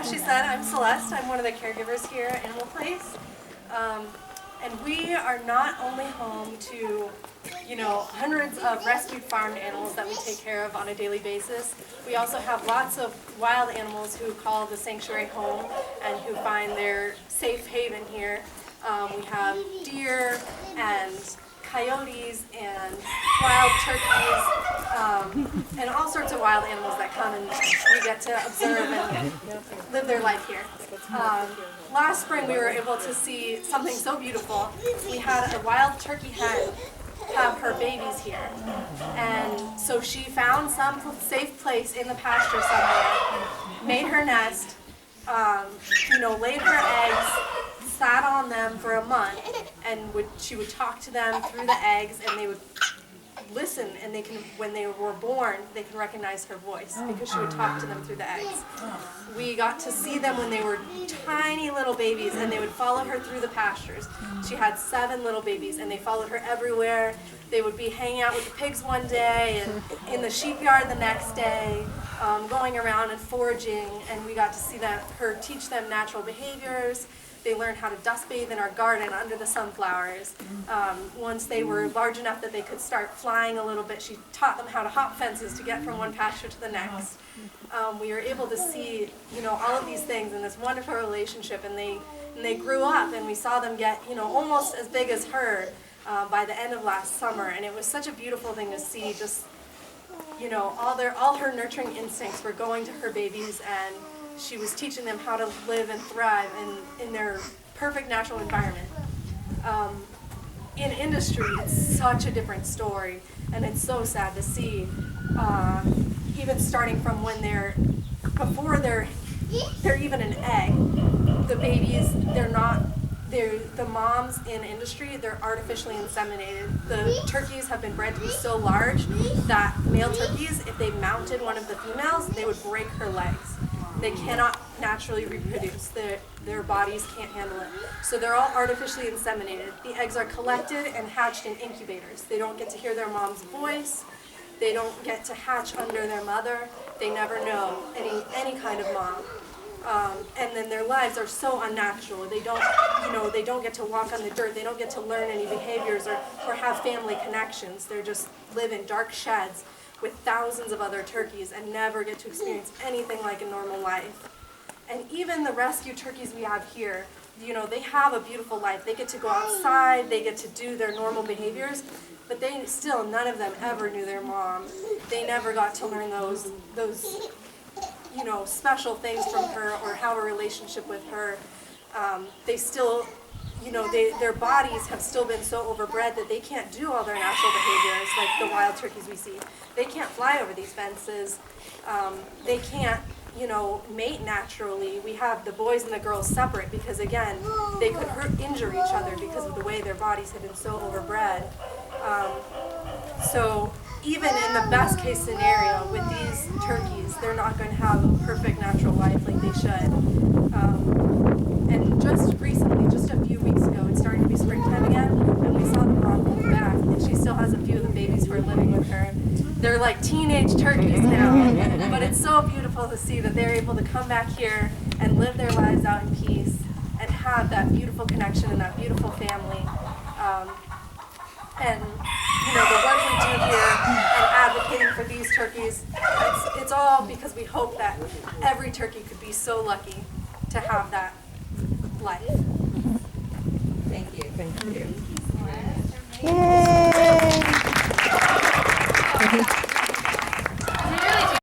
Ashley said, I'm Celeste. I'm one of the caregivers here at Animal Place. And we are not only home to, hundreds of rescued farmed animals that we take care of on a daily basis. We also have lots of wild animals who call the sanctuary home and who find their safe haven here. We have deer and coyotes and wild turkeys and all sorts of wild animals that come and we get to observe and live their life here. Last spring we were able to see something so beautiful. We had a wild turkey hen have her babies here, and so she found some safe place in the pasture somewhere, made her nest, laid her eggs, sat on them for a month, and she would talk to them through the eggs, and they would listen, and when they were born, they can recognize her voice because she would talk to them through the eggs. We got to see them when they were tiny little babies, and they would follow her through the pastures. She had 7 little babies, and they followed her everywhere. They would be hanging out with the pigs one day, and in the sheep yard the next day, going around and foraging, and we got to see her teach them natural behaviors. They learned how to dust bathe in our garden under the sunflowers. Once they were large enough that they could start flying a little bit, she taught them how to hop fences to get from one pasture to the next. We were able to see, all of these things in this wonderful relationship, and they grew up, and we saw them get, almost as big as her by the end of last summer, and it was such a beautiful thing to see. Just, all her nurturing instincts were going to her babies, and she was teaching them how to live and thrive in their perfect natural environment. In industry, it's such a different story, and it's so sad to see, even starting from when before they're even an egg, the babies, the moms in industry, they're artificially inseminated. The turkeys have been bred to be so large that male turkeys, if they mounted one of the females, they would break her legs. They cannot naturally reproduce. Their bodies can't handle it. So they're all artificially inseminated. The eggs are collected and hatched in incubators. They don't get to hear their mom's voice. They don't get to hatch under their mother. They never know any kind of mom. And then their lives are so unnatural. They don't get to walk on the dirt. They don't get to learn any behaviors or have family connections. They just live in dark sheds with thousands of other turkeys and never get to experience anything like a normal life. And even the rescue turkeys we have here, they have a beautiful life. They get to go outside, they get to do their normal behaviors, but none of them ever knew their mom. They never got to learn those special things from her or have a relationship with her. They still, their bodies have still been so overbred that they can't do all their natural behaviors like the wild turkeys we see. They can't fly over these fences. They can't, mate naturally. We have the boys and the girls separate because, again, they could injure each other because of the way their bodies have been so overbred. So even in the best case scenario with these turkeys, they're not going to have a perfect natural life like they should. And just recently, just a few weeks ago, it's starting to be springtime again, and we saw the mom come back, and she still has a few of the babies who are living with her. They're like teenage turkeys now, but it's so beautiful to see that they're able to come back here and live their lives out in peace and have that beautiful connection and that beautiful family. And the work we do here and advocating for these turkeys, it's all because we hope that every turkey could be so lucky to have that life. Thank you. Yay!